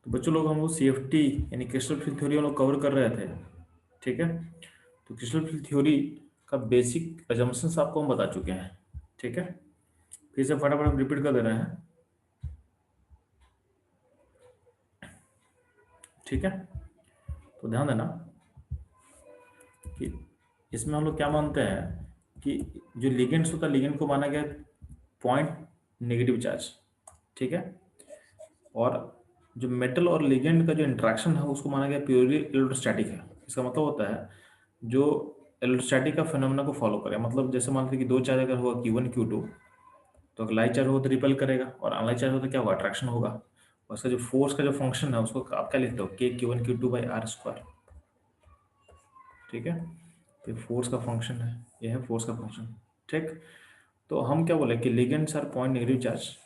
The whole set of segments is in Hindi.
तो बच्चों लोग हम लोग CFT यानी क्रिस्टल फील्ड थ्योरी हम लोग कवर कर रहे थे। ठीक है, तो क्रिस्टल फील्ड थ्योरी का बेसिक अजम्पशंस आपको हम बता चुके हैं। ठीक है, फिर से फटाफट हम रिपीट कर दे रहे हैं। ठीक है, तो ध्यान देना कि इसमें हम लोग क्या मानते हैं कि जो लिगेंड्स होता है, लिगेंड को माना गया पॉइंट नेगेटिव चार्ज। ठीक है, और जो मेटल और लिगेंड का जो इंट्रैक्शन है उसको माना गया प्योरली इलेक्ट्रोस्टैटिक है। इसका मतलब होता है जो इलेक्ट्रोस्टैटिक का फिनोमेना को फॉलो करे। मतलब जैसे मान लीजिए कि दो चार्ज अगर हुआ Q1 Q2, तो अगर लाइट चार्ज हो तो रिपेल करेगा और अनलाइट चार्ज हो तो क्या होगा, अट्रैक्शन होगा। और उसका जो फोर्स का जो फंक्शन है उसको आप क्या लिखते हो, K Q1 Q2/r²। ठीक है, तो फोर्स का फंक्शन है, ये है फोर्स का फंक्शन। ठीक, तो हम क्या बोले कि ligands are point negative charge,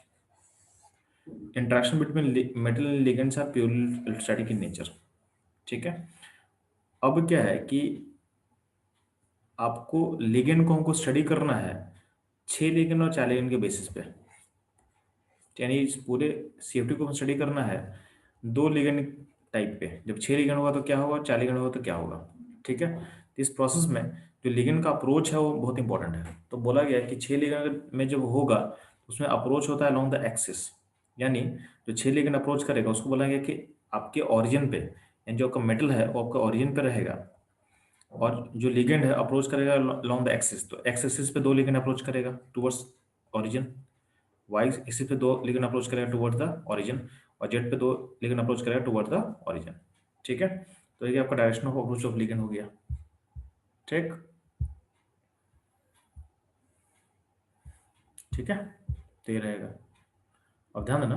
interaction between metal and ligands are purely electrostatic in nature. ठीक है, अब क्या है कि आपको लिगेंड को हमको स्टडी करना है 6 लिगेंड और 4 लिगेंड के बेसिस पे। यानी इस पूरे CFT को स्टडी करना है 2 लिगेंड टाइप पे। जब 6 लिगेंड होगा तो क्या होगा, 4 लिगेंड होगा तो क्या होगा। ठीक है, तो इस प्रोसेस में जो लिगेंड का अप्रोच है वो बहुत इंपॉर्टेंट है। तो बोला गया है कि 6 लिगेंड में जब होगा तो उसमें अप्रोच होता है अलोंग द एक्सिस। यानी जो 6 लिगेंड अप्रोच करेगा उसको बोला गया कि आपके ओरिजिन पे, यानी जो आपका मेटल है वो आपका ओरिजिन पे रहेगा। और जो लिगेंड है अप्रोच करेगा अलोंग द एक्सिस, तो एक्स एक्सिस पे 2 लिगेंड अप्रोच करेगा टुवर्ड्स ओरिजिन, वाई एक्सिस पे 2 लिगेंड अप्रोच करेगा टुवर्ड द ओरिजिन, और जेड पे 2 लिगेंड अप्रोच करेगा टुवर्ड द ओरिजिन। ठीक है, तो ये आपका direction of approach of ligand हो गया। ठीक, ठीक है, तो ये रहेगा। अब ध्यान देना,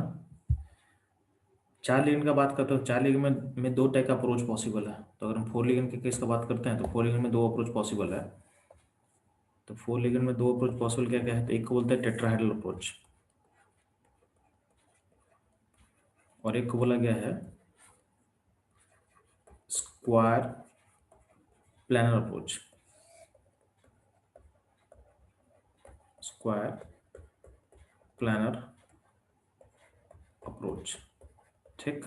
4 लिगेंड का बात करते हो, 4 लिगेंड में 2 टाइप का अप्रोच पॉसिबल है। तो अगर हम 4 लिगेंड के केस का बात करते हैं तो 4 लिगेंड में 2 अप्रोच पॉसिबल है। तो 4 लिगेंड में 2 अप्रोच पॉसिबल क्या क्या है, तो एक को बोलते हैं टेट्राहेड्रल अप्रोच, और एक को बोला गया है square planar approach. Square planar approach. ठीक,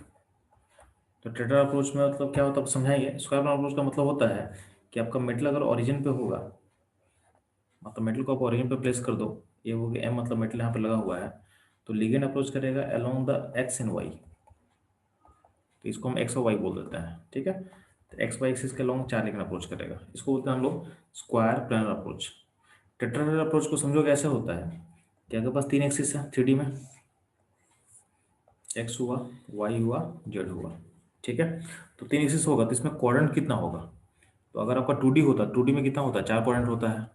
तो टेट्रा अप्रोच में मतलब क्या होता है आप समझाएंगे। स्क्वायर प्लानर अप्रोच का मतलब होता है कि आपका मेटल अगर ओरिजिन पे होगा, मतलब मेटल को आप ओरिजिन पे प्लेस कर दो, ये हो गया M, मतलब मेटल यहाँ पे लगा हुआ है, तो लिगेंड अप्रोच करेगा along the x and y. तो इसको हम एक्स और वाई बोल देते हैं। ठीक है, तो एक्स वाई एक्सिस के अलोंग 4 लिगेंड अप्रोच करेगा, इसको बोलते हैं हम लोग square planar approach. Tetrahedral approach को समझो कैसे होता है कि आपके पास 3 एक्सिस है 3D में, एक्स हुआ, वाई हुआ, जेड हुआ। ठीक है, तो 3 एक्सिस होगा तो इसमें क्वाड्रेंट कितना होगा, तो अगर आपका 2D होता, 2D में कितना होता है, 4 क्वाड्रेंट होता है।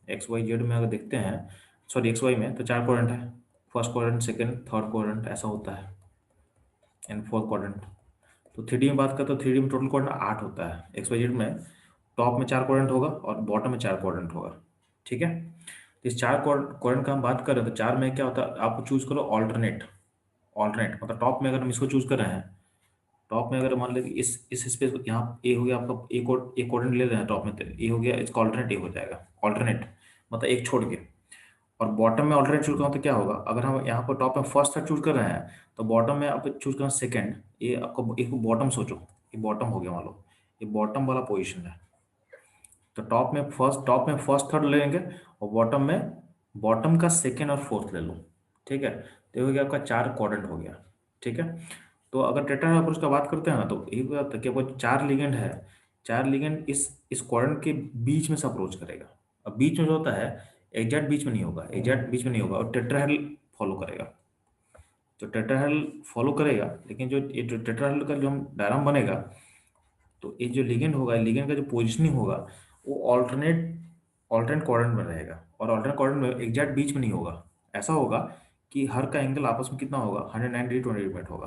एक्स वाई जेड में अगर देखते हैं, सॉरी एक्स वाई में, तो 4 क्वाड्रेंट है, first quadrant, second, third quadrant ऐसा होता है, एंड फोर्थ क्वाड्रेंट। तो 3D में बात करते हो, 3D में टोटल क्वाड्रेंट 8 होता है। एक्स वाई जेड में टॉप में 4 क्वाड्रेंट होगा और बॉटम में 4 क्वाड्रेंट होगा। ठीक है, तो इस 4 क्वाड्रेंट का हम बात करें तो 4 में क्या होता है, आप चूज करो ऑल्टरनेट। ऑल्टरनेट मतलब टॉप में अगर हम इसको चूज कर रहे हैं, टॉप में अगर मान लो कि इस स्पेस यहाँ ए हो गया आपका, एक कोऑर्डिनेट ले रहे हैं टॉप में, तो ए हो गया, इसका ऑल्टरनेट ए हो जाएगा। ऑल्टरनेट मतलब एक छोड़ के। और बॉटम में ऑल्टरनेट चूज करो तो क्या होगा, अगर हम यहाँ पर टॉप में फर्स्ट तक चूज कर रहे हैं तो बॉटम में आप चूज करो सेकंड। ये आपको एक बॉटम सोचो, ये बॉटम हो गया मान लो, ये बॉटम वाला पोजीशन है। तो टॉप में फर्स्ट थर्ड ले लेंगे, और बॉटम में बॉटम का सेकंड और फोर्थ ले लो। ठीक है, तो ये हो गया आपका 4 क्वाड्रेंट हो गया। ठीक है, तो अगर टेट्राहेड्रल अप्रोच का बात करते हैं ना, तो एक बात है कि आपको 4 लिगेंड है, 4 लिगेंड इस क्वाड्रेंट के बीच में से अप्रोच करेगा। अब बीच में जो होता है, एग्जैक्ट बीच में नहीं होगा, एग्जैक्ट बीच में नहीं होगा, और टेट्राहेड्रल फॉलो करेगा। तो टेट्राहेड्रल फॉलो करेगा, लेकिन जो ये जो टेट्राहेड्रल का जो हम डायग्राम बनेगा, तो ये जो लिगेंड होगा, लिगेंड का जो पोजिशनिंग होगा वो ऑल्टरनेट ऑल्टरनेट क्वाड्रेंट में रहेगा, और ऑल्टरनेट क्वाड्रेंट में एग्जैक्ट बीच में नहीं होगा। ऐसा होगा कि हर का एंगल आपस में कितना होगा, 190 डिग्री 28 मिनट होगा।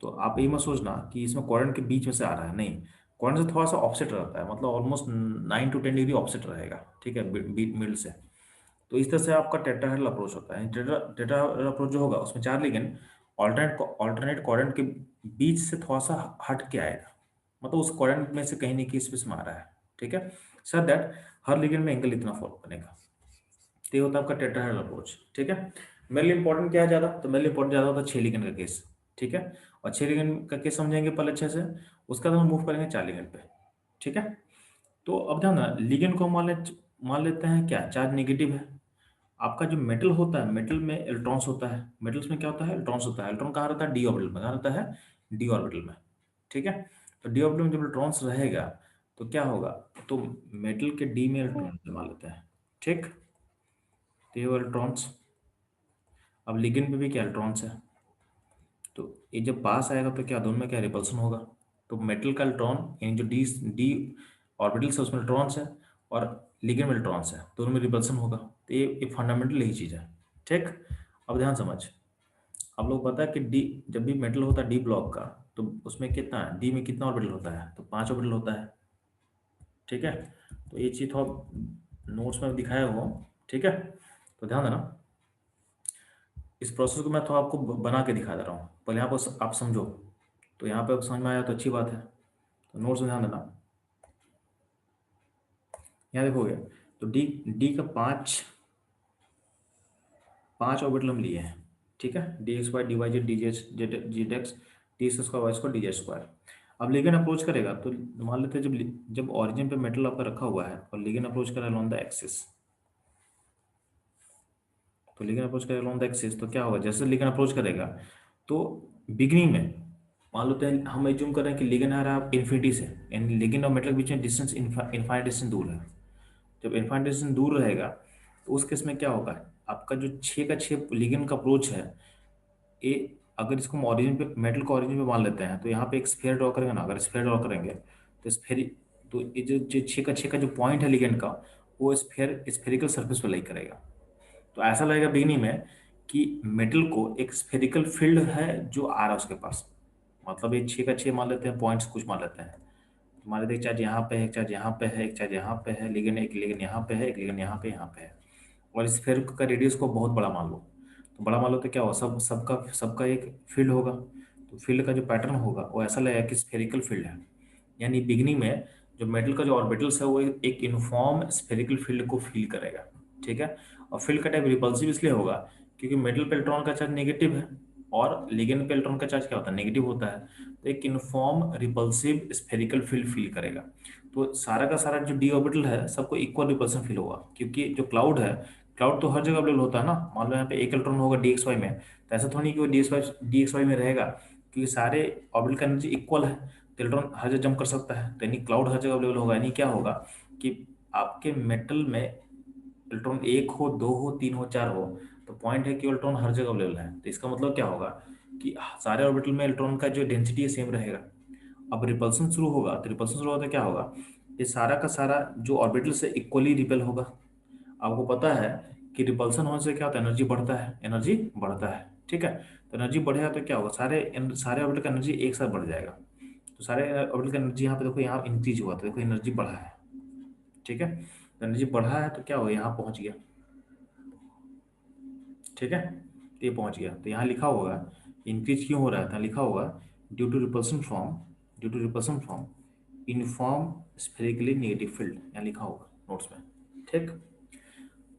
तो आप ये मत सोचना कि इसमें क्वाड्रेंट के बीच में से आ रहा है, नहीं, क्वाड्रेंट से थोड़ा सा ऑफसेट रहता है, मतलब ऑलमोस्ट 9 to 10 डिग्री ऑफसेट रहेगा। ठीक है, मिड से। तो इस तरह से आपका टेट्राहेड्रल अप्रोच होता है। टेट्राहेड्रल अप्रोच जो होगा उसमें 4 लिगेंड ऑल्टरनेट क्वाड्रेंट के बीच से थोड़ा सा हट के आएगा, मतलब उस क्वाड्रेंट में से कहीं नहीं किसी स्पेस में आ रहा है। ठीक है, सर दैट हर लिगेंड में एंगल इतना फॉलो करेगा। तो ये होता है आपका टेट्राहेड्रल अप्रोच। ठीक है, मेरे लिए इंपॉर्टेंट क्या है ज्यादा, तो मेरे लिए इंपॉर्टेंट ज्यादा होता है 6 लिगेंड का केस। ठीक है। और 6 लिगेंड का केस समझेंगे पहले अच्छे से, उसका बाद हम मूव करेंगे 4 लिगेंड पे। ठीक है। तो अब ध्यान देना, लिगेंड को मान लेते हैं क्या, चार्ज नेगेटिव है। आपका जो मेटल होता है, मेटल में इलेक्ट्रॉन्स होता है, मेटल्स में क्या होता है, इलेक्ट्रॉन्स होता है। इलेक्ट्रॉन कहाँ रहता है, डी ऑर्बिटल में। कहाँ रहता है, डी ऑर्बिटल में। ठीक है। तो डी ऑर्बिटल में जब इलेक्ट्रॉन्स रहेगा तो क्या होगा, तो मेटल के डी में इलेक्ट्रॉन मान लेते हैं। ठीक। तो ये इलेक्ट्रॉन्स, अब लिगेंड पे भी क्या इलेक्ट्रॉन्स है, तो ये जब पास आएगा तो क्या दोनों में क्या रिपल्सन होगा। तो मेटल का इलेक्ट्रॉन यानी जो डी डी ऑर्बिटल है उसमें इलेक्ट्रॉन्स है, और लिगेंड में इलेक्ट्रॉन्स है, दोनों में रिपल्सन होगा। तो ये फंडामेंटल यही चीज़ है। ठीक। अब ध्यान समझ, आप लोग पता है कि डी, जब भी मेटल होता है डी ब्लॉक का, तो उसमें कितना है, डी में कितना ऑर्बिटल होता है, तो 5 ऑर्बिटल होता है। ठीक है। तो ये चीज़ थोड़ा नोट्स में दिखाया हुआ हूँ। ठीक है। तो ध्यान देना, इस प्रोसेस को मैं थोड़ा आपको बना के दिखा दे रहा हूँ, पहले यहाँ पर आप समझो। तो यहाँ पे समझ में आया तो अच्छी बात है। तो नोट्स में ध्यान देना, यहाँ देखोगे तो डी डी का पाँच ऑर्बिटल हम लिए हैं। ठीक है। D x y d y z d z x d square y square d z square. अब लिगेंड अप्रोच करेगा तो मान लेते हैं जब ऑरिजिन पे मेटल आपका रखा हुआ है और लिगेंड अप्रोच करेगा अलॉन्ग द एक्सिस, तो लिगेंड अप्रोच करेगा अलॉन्ग द एक्सिस तो क्या होगा, जैसे लिगेंड अप्रोच करेगा तो बिगिनिंग में मान लेते हैं, हम एज्यूम कर रहे हैं कि लिगेंड आ रहा है इन्फिनिटी से, यानी लिगेंड और मेटल के बीच में डिस्टेंस इनफाइनाइट डिस्टेंस दूर है। जब इनफाइनाइट डिस्टेंस दूर रहेगा तो उस केस में क्या होगा, आपका जो 6 का 6 लिगेंड का अप्रोच है, ये अगर इसको हम ऑरिजिन पे, मेटल को ऑरिजिन पे मान लेते हैं, तो यहाँ पे एक स्फीयर ड्रॉ करेंगे ना, अगर स्फीयर ड्रॉ करेंगे तो स्फेयर, तो ये जो 6 का जो पॉइंट है लिगेंड का, वो स्फेरिकल सर्फेस पे लाई करेगा। तो ऐसा लगेगा बिगनिंग में कि मेटल को एक स्फेरिकल फील्ड है जो आ रहा है उसके पास। मतलब ये 6 का 6 मान लेते हैं, पॉइंट्स कुछ मान लेते हैं। तो मान लेते हैं एक चार्ज यहाँ पे है, एक चार्ज यहाँ पे है, एक चार्ज यहाँ पे है, लिगेंड एक लिगेंड यहाँ पे है, एक लिगेंड यहाँ पे है। और स्फेयर का रेडियस को बहुत बड़ा मान लो, तो बड़ा मान लो तो क्या होगा, सबका सबका एक फील्ड होगा। तो फील्ड का जो पैटर्न होगा वो ऐसा लगेगा कि स्फेरिकल फील्ड है। यानी बिगनिंग में जो मेटल का जो ऑर्बिटल्स है वो एक यूनिफॉर्म स्फेरिकल फील्ड को फील करेगा। ठीक है। और फील्ड का टाइप रिपल्सिव इसलिए होगा क्योंकि मेटल पे इलेक्ट्रॉन का चार्ज नेगेटिव है, और लिगेंड पे इलेक्ट्रॉन का चार्ज क्या होता है, नेगेटिव होता है। तो एक uniform repulsive spherical field feel करेगा। तो सारा का सारा जो डी ऑर्बिटल है सबको इक्वल रिपल्सन फील होगा, क्योंकि जो क्लाउड है, क्लाउड तो हर जगह अवेलेबल होता है ना। मान लो यहाँ पे एक इलेक्ट्रॉन होगा डी एक्स वाई में, तो ऐसा थोड़ी कि वो डी एक्स वाई में रहेगा, क्योंकि सारे ऑर्बिटल का एनर्जी इक्वल है, तो इलेक्ट्रॉन हर जगह जंप कर सकता है। तो यानी क्लाउड हर जगह अवेलेबल होगा, यानी क्या होगा कि आपके मेटल में इलेक्ट्रॉन एक हो, दो हो, तीन हो, चार हो, तो पॉइंट है कि इलेक्ट्रॉन हर जगह अवेलेबल है। तो इसका मतलब क्या होगा कि सारे ऑर्बिटल में इलेक्ट्रॉन का जो डेंसिटी है सेम रहेगा। अब रिपल्सन शुरू होगा, तो रिपल्सन शुरू होता है क्या होगा, ये सारा का सारा जो ऑर्बिटल से इक्वली रिपेल होगा। आपको पता है कि रिपल्सन होने से क्या होता है, एनर्जी बढ़ता है, एनर्जी बढ़ता है। ठीक है। तो एनर्जी बढ़ेगा तो क्या होगा, सारे ऑर्बिटल का एनर्जी एक साथ बढ़ जाएगा। तो सारे ऑर्बिटल का एनर्जी यहाँ पे देखो, यहाँ इंक्रीज हुआ, तो देखो एनर्जी बढ़ा है। ठीक है। तो एनर्जी बढ़ा है तो क्या होगा, यहाँ पहुँच गया। ठीक है। तो ये पहुँच गया, तो यहाँ लिखा होगा इंक्रीज क्यों हो रहा है, तो लिखा होगा due to repulsion from, uniform spherically negative field, यहाँ लिखा होगा नोट्स में। ठीक।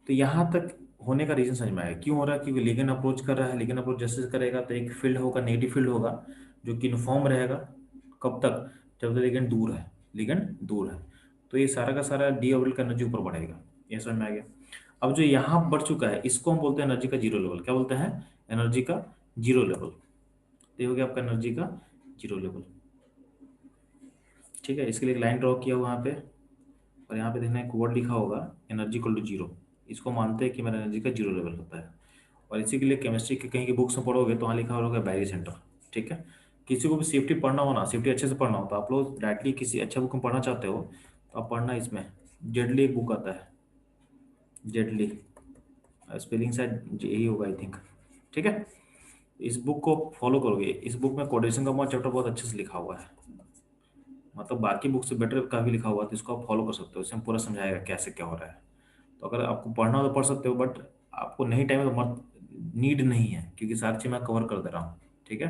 तो यहाँ तक होने का रीजन समझ में आया क्यों हो रहा है, क्योंकि लिगेंड अप्रोच कर रहा है। लिगेंड अप्रोच जैसे करेगा तो एक फील्ड होगा, नेगेटिव फील्ड होगा, जो कि यूनिफॉर्म रहेगा। कब तक, जब तक लिगेंड दूर है, लिगेंड दूर है। तो ये सारा का सारा डी ऑर्बिटल का एनर्जी ऊपर बढ़ेगा। ये समझ में आ गया। अब जो यहाँ बढ़ चुका है इसको हम बोलते हैं एनर्जी का जीरो लेवल। क्या बोलते हैं, एनर्जी का जीरो लेवल। तो ये हो गया आपका एनर्जी का जीरो लेवल। ठीक है। इसके लिए एक लाइन ड्रॉ किया हुआ यहाँ पे, और यहाँ पे देखना एक वर्ड लिखा होगा एनर्जी इक्वल टू जीरो। इसको मानते हैं कि मेरा एनर्जी का जीरो लेवल होता है। और इसी के लिए केमिस्ट्री के कहीं की बुक्स में पढ़ोगे तो वहाँ लिखा होगा बैरी सेंटर। ठीक है। किसी को भी सेफ्टी पढ़ना हो ना, सेफ्टी अच्छे से पढ़ना हो, तो आप लोग डायरेक्टली किसी अच्छे बुक में पढ़ना चाहते हो तो आप पढ़ना इसमें, जेडली एक बुक आता है, जेडली, स्पेलिंग शायद यही होगा आई थिंक। ठीक है। इस बुक को फॉलो करोगे, इस बुक में कोऑर्डिनेशन का चैप्टर बहुत अच्छे से लिखा हुआ है, मतलब बाकी बुक से बेटर काफ़ी लिखा हुआ है, तो इसको आप फॉलो कर सकते हो। इसमें पूरा समझाएगा कैसे क्या हो रहा है। तो अगर आपको पढ़ना हो तो पढ़ सकते हो, बट आपको नहीं टाइम है तो मत, नीड नहीं है, क्योंकि सारी चीज़ मैं कवर कर दे रहा हूँ। ठीक है।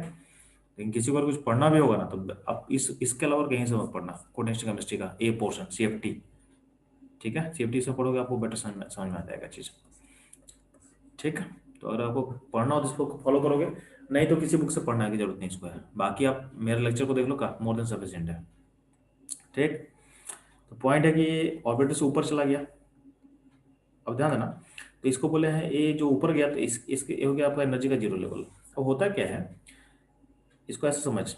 लेकिन किसी को अगर कुछ पढ़ना भी होगा ना, तो आप इसके अलावा कहीं से मत पढ़ना, कोऑर्डिनेशन केमिस्ट्री का ए पोर्शन CFT। ठीक है। CFT से पढ़ोगे आपको बेटर समझ में आ जाएगा चीज़। ठीक है। तो अगर आपको पढ़ना हो तो इसको फॉलो करोगे, नहीं तो किसी बुक से पढ़ने की जरूरत नहीं इसको है, बाकी आप मेरे लेक्चर को देख लो का मोर देन सफिशिएंट है। ठीक। तो पॉइंट है कि ऑर्बिटर से ऊपर चला गया। अब ध्यान देना, तो इसको बोले हैं ये जो ऊपर गया, तो इसके ये हो गया आपका एनर्जी का जीरो लेवल। अब होता क्या है, इसको ऐसे समझ।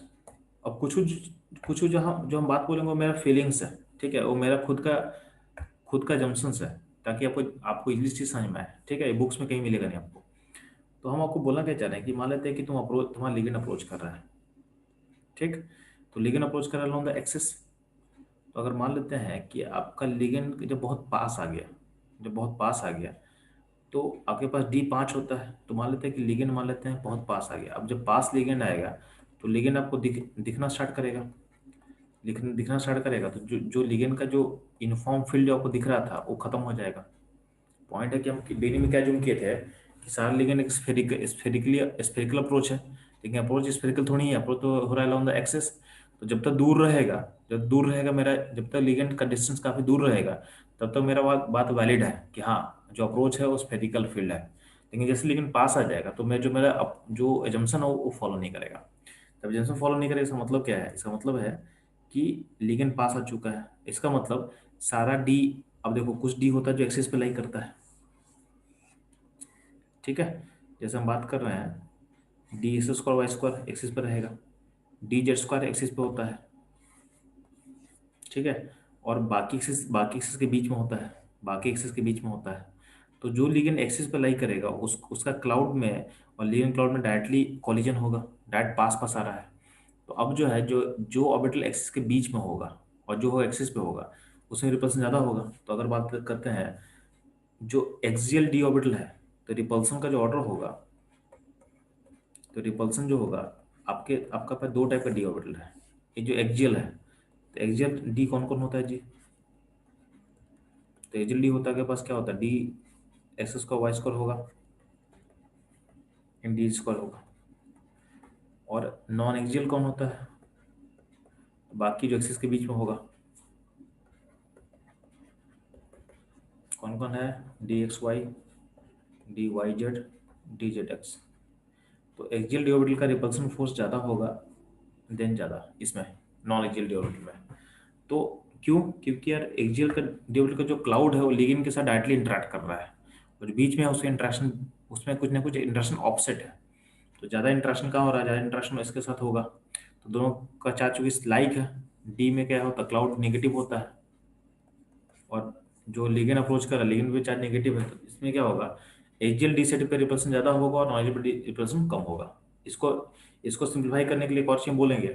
अब कुछ जहाँ जो हम बात बोलेंगे वो मेरा फीलिंग्स है, ठीक है, वो मेरा खुद का जम्पशंस है, ताकि आपको आपको इंग्लिश चीज समझ में आए। ठीक है, ये बुक्स में कहीं मिलेगा नहीं आपको। तो हम आपको बोलना क्या चाह रहे हैं कि मान लेते हैं कि तुम्हारा लिगेंड अप्रोच कर रहा है। ठीक। तो लिगेंड अप्रोच कर रहा है एक्सिस। तो अगर मान लेते हैं कि आपका लिगेंड जब बहुत पास आ गया, जब बहुत पास आ गया, तो आपके पास D5 होता है। तो मान लेते हैं कि लिगेंड मान लेते हैं बहुत पास आ गया। अब जब पास लिगेंड आएगा तो लिगेंड आपको दिखना स्टार्ट करेगा। दिखना स्टार्ट करेगा तो जो लिगेंड का जो यूनिफॉर्म फील्ड जो आपको दिख रहा था वो खत्म हो जाएगा। पॉइंट है कि हम डेनी में क्या जूम किए थे कि सारा लिगेंड एक स्फेरिकल अप्रोच है, लेकिन अप्रोच स्फेरिकल थोड़ी है, अप्रोच तो हो रहा है ऑन द एक्सेस। तो जब दूर रहेगा मेरा, जब तक लिगेंड का डिस्टेंस काफी दूर रहेगा, तब तक मेरा बात वैलिड है कि हाँ जो अप्रोच है वो स्फेरिकल फील्ड है। लेकिन जैसे लिगेंड पास आ जाएगा तो जो एजम्पशन है वो फॉलो नहीं करेगा। जब एजम्पशन फॉलो नहीं करेगा, इसका मतलब क्या है, इसका मतलब है कि लिगेंड पास आ चुका है। इसका मतलब सारा डी, अब देखो कुछ डी होता है जो एक्सिस पे लाई करता है। ठीक है, जैसे हम बात कर रहे हैं D² Y² एक्सिस पे रहेगा, DZ² एक्सिस पे होता है। ठीक है, और बाकी एक्सिस के बीच में होता है, बाकी एक्सिस के बीच में होता है। तो जो लिगेंड एक्सिस पे लाई करेगा उसका क्लाउड में और लिगेंड क्लाउड में डायरेक्टली कॉलिजन होगा, डायरेक्ट पास पास आ रहा है। तो अब जो है जो जो ऑर्बिटल एक्सिस के बीच में होगा और जो हो एक्सिस पे होगा उसमें रिपल्सन ज़्यादा होगा। तो अगर बात करते हैं जो एक्सियल डी ऑर्बिटल है, तो रिपल्सन का जो ऑर्डर होगा, तो रिपल्सन जो होगा, आपका पास दो टाइप का डी ऑर्बिटल है। ये जो एक्सियल है, तो एक्सियल डी कौन कौन होता है जी? तो एक्सियल डी होता है के पास क्या होता है, D(x²) Y² होगा, इन D² होगा। और नॉन एक्सियल कौन होता है, बाकी जो एक्सिस के बीच में होगा, कौन कौन है, DXY, DYZ, DZX। तो एक्सियल डी ऑर्बिटल का रिपल्सन फोर्स ज़्यादा होगा देन ज़्यादा इसमें, नॉन एक्सियल डी ऑर्बिटल में। तो क्यों? क्योंकि यार एक्सियल का डी ऑर्बिटल का जो क्लाउड है वो लिगेंड के साथ डायरेक्टली इंटरेक्ट कर रहा है, और जो बीच में है उसके इंटरेक्शन, उसमें कुछ ना कुछ इंटरेक्शन ऑफसेट है। तो ज़्यादा इंटरेक्शन कहाँ हो रहा है, ज़्यादा इंटरेक्शन इसके साथ होगा। तो दोनों का चार्ज चूंकि लाइक है, डी में क्या होता है, क्लाउड नेगेटिव होता है, और जो लिगेंड अप्रोच कर रहा है लिगेंड पे चार्ज नेगेटिव है। तो इसमें क्या होगा, एक्सियल डी सेट पे रिपल्सन ज़्यादा होगा और नॉन एक्सियल पे रिपल्सन कम होगा। इसको इसको सिंप्लीफाई करने के लिए एक और चीज बोलेंगे,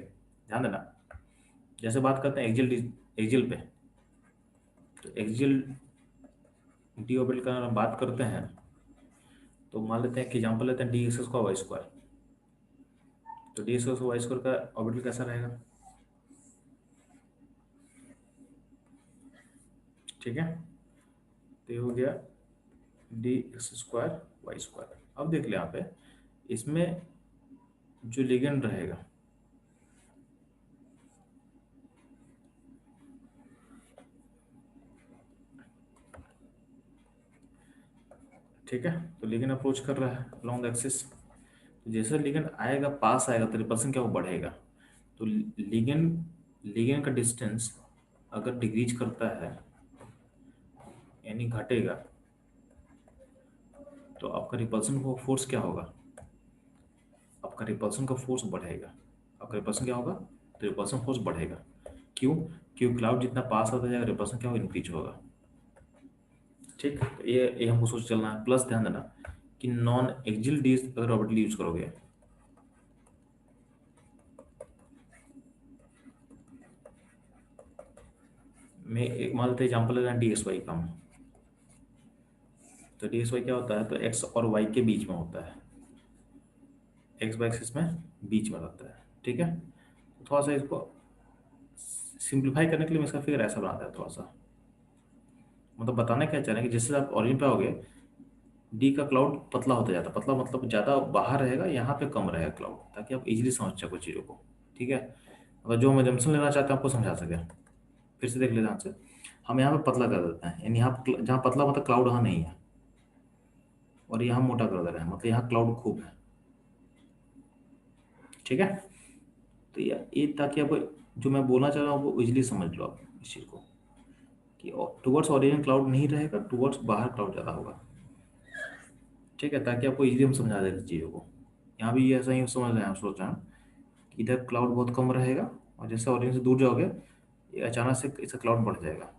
ध्यान देना। जैसे बात करते हैं एक्सियल पे, तो एक्सियल डी ऑर्बिटल का अगर हम बात करते हैं, तो मान लेते हैं कि एग्जांपल लेते हैं D(x²) Y²। तो D(x²) Y² का ऑर्बिटल कैसा रहेगा? ठीक है, तो ये हो गया D(x²) Y²। अब देख ले यहाँ पे, इसमें जो लिगेंड रहेगा, ठीक है, तो लिगेंड अप्रोच कर रहा है अलोंग द एक्सिस। तो जैसे लिगेंड आएगा, पास आएगा, तो रिपल्सन क्या वो बढ़ेगा। तो लिगेंड लिगेंड का डिस्टेंस अगर डिक्रीज करता है, यानी घटेगा, तो आपका रिपल्सन को फोर्स क्या होगा, आपका रिपल्सन का फोर्स बढ़ेगा। आपका रिपल्सन क्या होगा, तो रिपल्सन फोर्स बढ़ेगा। क्यों? क्योंकि क्लाउड जितना पास होता जाएगा रिपल्सन क्या होगा, इंक्रीज होगा। ठीक, तो ये हमको सोच चलना है। प्लस ध्यान देना कि नॉन एक्सियल डी अगर ऑर्बिटल यूज करोगे, मैं एक मान लेते एग्जाम्पल लेना DXY का। तो DXY क्या होता है, तो एक्स और वाई के बीच में होता है, एक्स वाई एक्सिस में बीच में रहता है। ठीक है, तो थोड़ा सा इसको सिंप्लीफाई करने के लिए मैं इसका फिगर ऐसा बनाता है थोड़ा सा। मतलब बताना क्या चाह रहे हैं कि जैसे आप ऑरिजिन पे आओगे, डी का क्लाउड पतला होता जाता है, पतला मतलब ज़्यादा बाहर रहेगा, यहाँ पे कम रहेगा क्लाउड, ताकि आप इजीली समझ सको चीज़ों को। ठीक है, अगर जो हम एजम्पशन लेना चाहते हैं आपको समझा सके, फिर से देख ले ध्यान से। हम यहाँ पे पतला कर देते हैं, यानी यहाँ जहाँ पतला मतलब क्लाउड वहाँ नहीं है, और यहाँ मोटा कर दे रहे हैं मतलब यहाँ क्लाउड खूब है। ठीक है। तो ये ताकि आपको जो मैं बोलना चाह रहा हूँ वो इजीली समझ लो आप इस चीज़ को, कि टुवर्ड्स ओरिजिन क्लाउड नहीं रहेगा, टुवर्ड्स बाहर क्लाउड ज़्यादा होगा। ठीक है, ताकि आपको इजीली हम समझा दें चीज़ों को। यहाँ भी ऐसा ही समझ रहे हैं, आप सोच रहे हैं कि इधर क्लाउड बहुत कम रहेगा और जैसे ओरिजिन से दूर जाओगे ये अचानक से इसका क्लाउड बढ़ जाएगा।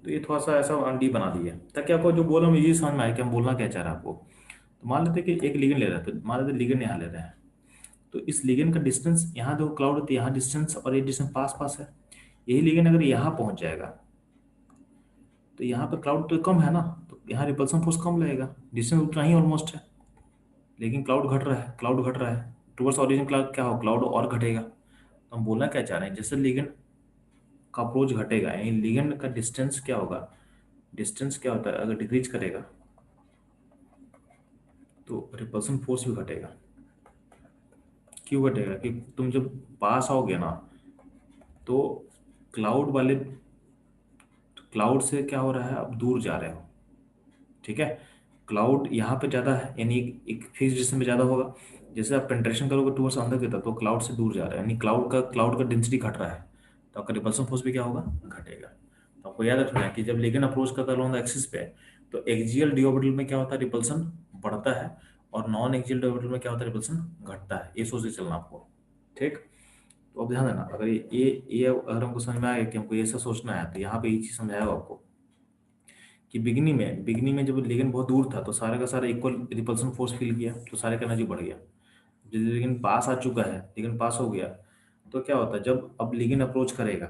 तो ये थोड़ा सा ऐसा डी बना दिया ताकि आपको जो बोल हम इजी समझ में आए कि हम बोलना क्या चाह रहे हैं आपको। तो मान लेते हैं कि एक लिगेंड ले रहे हैं, तो मान लेते हैं लिगेंड यहाँ ले रहे हैं, तो इस लिगेंड का डिस्टेंस, यहाँ देखो क्लाउड होती है, यहाँ डिस्टेंस और ये डिस्टेंस पास पास है। यही लिगेंड अगर यहाँ पहुंच जाएगा तो यहाँ पे क्लाउड तो कम है ना, तो यहाँ रिपल्सन फोर्स कम लगेगा, डिस्टेंस उतना ही ऑलमोस्ट है, लेकिन क्लाउड घट रहा है, क्लाउड घट रहा है टुवर्ड्स ओरिजिन, क्लाउड क्या हो, क्लाउड और घटेगा। तो हम बोलना क्या चाह रहे हैं, जैसे लिगेंड का अप्रोच घटेगा यानी लिगेंड का डिस्टेंस क्या होगा, डिस्टेंस क्या होता है अगर डिक्रीज करेगा तो रिपल्सन फोर्स भी घटेगा। क्यों घटेगा, कि तुम जब पास आओगे ना तो क्लाउड वाले, क्लाउड से क्या हो रहा है, आप दूर जा रहे हो। ठीक है, क्लाउड यहाँ पे ज़्यादा है यानी एक फिक्स डिस्टेंस में ज़्यादा होगा, जैसे आप पेंट्रेशन करोगे टूवर्ड्स अंदर की तरफ तो क्लाउड से दूर जा रहा है यानी क्लाउड का डेंसिटी घट रहा है, तो आपका रिपल्सन फोर्स भी क्या होगा, घटेगा। तो आपको याद रखना है कि जब लिगेंड अप्रोच करता है ऑन द एक्सिस पे, तो एक्सियल डी ऑर्बिटल में क्या होता है, रिपल्सन बढ़ता है, और नॉन एक्सियल डी ऑर्बिटल में क्या होता है, रिपल्सन घटता है। ये सोच के चलना आपको। ठीक, तो अब ध्यान देना, अगर ये अगर हमको समझ में आया कि हमको ये सब सोचना है, तो यहाँ पे ये चीज़ समझाया आपको कि बिगनिंग में जब लिगेंड बहुत दूर था तो सारे का सारा इक्वल रिपल्सन फोर्स फील किया, तो सारे का एनर्जी बढ़ गया। जब लिगेंड पास आ चुका है, लिगेंड पास हो गया, तो क्या होता है, जब अब लिगेंड अप्रोच करेगा,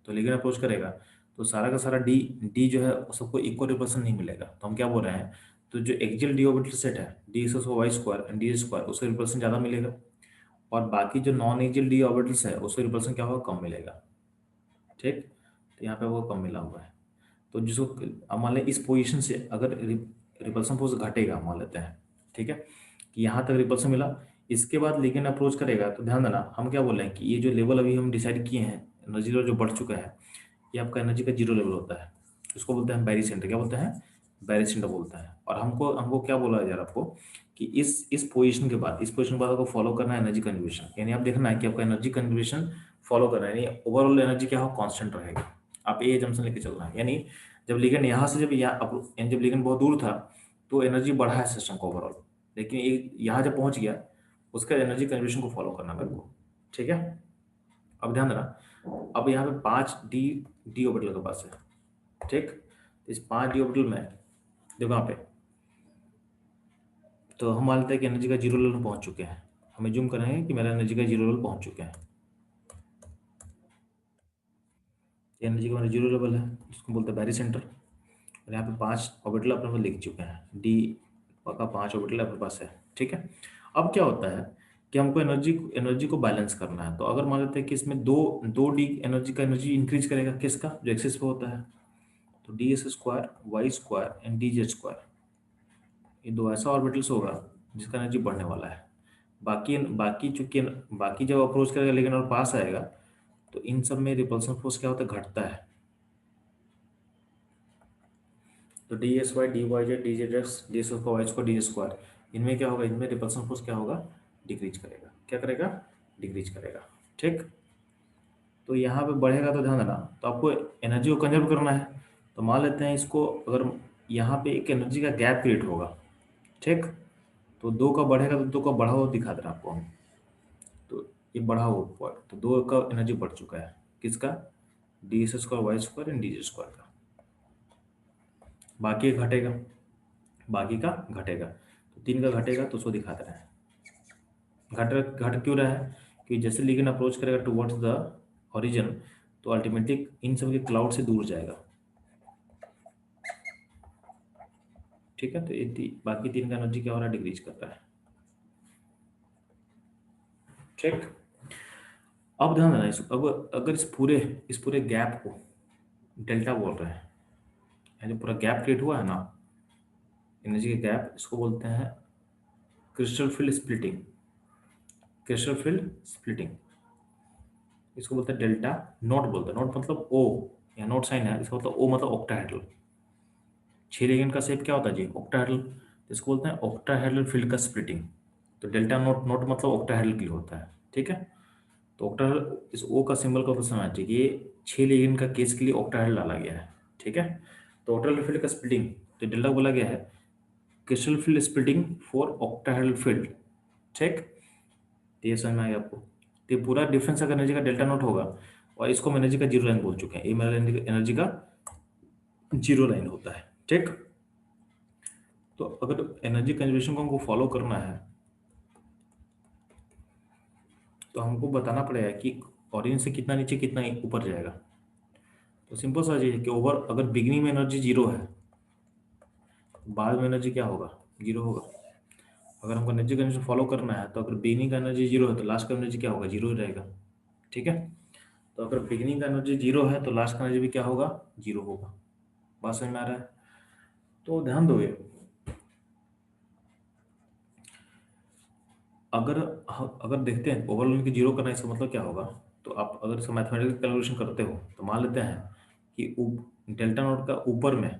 तो लिगेंड अप्रोच करेगा तो सारा का सारा डी डी जो है वो सबको इक्वल रिपल्सन नहीं मिलेगा। तो हम क्या बोल रहे हैं, तो जो एक्सियल डी ऑर्बिटल सेट है d s y square and d square, उसको रिपल्सन ज़्यादा मिलेगा, और बाकी जो नॉन एक्सियल डी ऑर्बिटल्स है उसको रिपल्सन क्या होगा, कम मिलेगा। ठीक, तो यहाँ पे वो कम मिला हुआ है। तो जिसको अब मान लें इस पोजीशन से अगर रिपल्सन फोर्स घटेगा, मान लेते हैं ठीक है कि यहाँ तक रिपल्सन मिला, इसके बाद लिगेंड अप्रोच करेगा, तो ध्यान देना हम क्या बोल रहे हैं कि ये जो लेवल अभी हम डिसाइड किए हैं, एनर्जी लेवल जो बढ़ चुका है, ये आपका एनर्जी का जीरो लेवल होता है। उसको बोलते हैं बैरी सेंटर, क्या बोलते हैं, बैरी सेंटर बोलता है। और हमको हमको क्या बोला जा रहा है आपको, कि इस पोजीशन के बाद, इस पोजीशन के बाद आपको फॉलो करना है एनर्जी कंजर्वेशन, यानी आप देखना है कि आपका एनर्जी कंजर्वेशन फॉलो करना है, यानी ओवरऑल एनर्जी क्या हो, कांस्टेंट रहेगा। आप ये जंक्शन लेके चलना है, यानी जब लिगेंड यहाँ से जब यहाँ यानी जब लिगेंड बहुत दूर था तो एनर्जी बढ़ा है सिस्टम का ओवरऑल, लेकिन ये यहाँ जब पहुँच गया उसका एनर्जी कंजर्वेशन को फॉलो करना मेरे को। ठीक है, अब ध्यान देना, अब यहाँ पे 5 डी ऑर्बिटल के पास है। ठीक, इस 5 डी ऑर्बिटल में देखो यहाँ पे, तो हम मान लेते हैं कि एनर्जी का जीरो लेवल पहुँच चुके हैं, हमें जूम करेंगे कि मेरा एनर्जी का जीरो लेवल पहुँच चुके हैं। एनर्जी का मेरा जीरो लेवल है, इसको बोलते हैं बैरी सेंटर, और यहाँ पे 5 ऑर्बिटल अपने पास लिख चुके हैं, डी का 5 ऑर्बिटल अपने पास है। ठीक है, अब क्या होता है कि हमको एनर्जी एनर्जी को बैलेंस करना है, तो अगर मान लेते हैं कि इसमें दो दो डी एनर्जी का एनर्जी इंक्रीज करेगा, किसका, जो एक्सिस पे होता है, तो d s square y square and d z square, ये दो ऐसा ऑर्बिटल्स होगा जिसका एनर्जी बढ़ने वाला है। बाकी बाकी चूंकि बाकी जब अप्रोच करेगा लेकिन और पास आएगा, तो इन सब में रिपल्सन फोर्स क्या होता है, घटता है। तो d s y d y z d z x d s y square d square, इनमें क्या होगा, इनमें रिपल्सन फोर्स क्या होगा, डिक्रीज करेगा। क्या करेगा, डिक्रीज करेगा। ठीक, तो यहाँ पे बढ़ेगा तो ध्यान देना, तो आपको एनर्जी को कंजर्व करना है, तो मान लेते हैं इसको, अगर यहाँ पे एक एनर्जी का गैप क्रिएट होगा। ठीक, तो 2 का बढ़ेगा तो 2 का बढ़ा हुआ दिखा दे रहा आपको हम, तो ये बढ़ा हुआ पॉइंट, तो 2 का एनर्जी बढ़ चुका है, किसका, d s square y square and d j square का। बाकी घटेगा, बाकी का घटेगा, तो 3 का घटेगा तो उसको दिखा दे रहा है। घट क्यों रहा है, कि जैसे लिगेंड अप्रोच करेगा टुवर्ड्स द ओरिजिन, तो अल्टीमेटली इन सब के क्लाउड से दूर जाएगा। ठीक है, तो ये बाकी 3 का एनर्जी क्या हो रहा है, डिक्रीज कर रहा है। ठीक, अब ध्यान देना अब अगर इस पूरे गैप को डेल्टा बोल रहे हैं, जो पूरा गैप क्रिएट हुआ है ना, एनर्जी के गैप, इसको बोलते हैं crystal field splitting. Crystal field splitting इसको बोलते हैं डेल्टा नॉट, बोलते हैं नॉट मतलब ओ, यहाँ नोट साइन है, इसका मतलब ओ मतलब ऑक्टाहेड्रल। 6 लिगेंड का शेप क्या होता है जी? ऑक्टाहेड्रल। इसको बोलते हैं ऑक्टाहेड्रल फील्ड का स्प्लिटिंग। तो डेल्टा नोट नोट मतलब ऑक्टाहेड्रल के लिए होता है, ठीक है। तो ऑक्टाहेड्रल, इस ओ का सिंबल का तो समझना चाहिए, ये 6 लिगेंड का केस के लिए ऑक्टाहेड्रल डाला गया है, ठीक है। तो ऑक्टाहेड्रल फील्ड का स्प्लिटिंग, तो डेल्टा बोला गया है crystal field splitting for octahedral field, ठीक। तो ये समझ में आ गया आपको? तो ये पूरा डिफरेंस अगर एनर्जी का डेल्टा नोट होगा, और इसको हम एनर्जी का जीरो लाइन बोल चुके हैं, ये मेरा एनर्जी का जीरो लाइन होता है, ठीक। तो अगर एनर्जी कंजर्वेशन को हमको फॉलो करना है, तो हमको बताना पड़ेगा कि ओरिजिन से कितना नीचे कितना ऊपर जाएगा। तो सिंपल सा चीज है कि ओवर, अगर बिगिनिंग में एनर्जी जीरो है, बाद में एनर्जी क्या होगा? जीरो होगा। अगर हमको एनर्जी कंजर्वेशन फॉलो करना है, तो अगर बिगिनिंग का एनर्जी जीरो है तो लास्ट का एनर्जी क्या होगा? जीरो ही रहेगा, ठीक है। तो अगर बिगिनिंग का एनर्जी जीरो है तो लास्ट का एनर्जी भी क्या होगा? जीरो होगा। बात समझ में आ रहा है? तो ध्यान दोगे, अगर अगर देखते हैं ओवरऑल की जीरो करना, इसका मतलब क्या होगा? तो आप अगर इसका मैथमेटिकल कैलकुलेशन करते हो, तो मान लेते हैं कि डेल्टा नोट का ऊपर में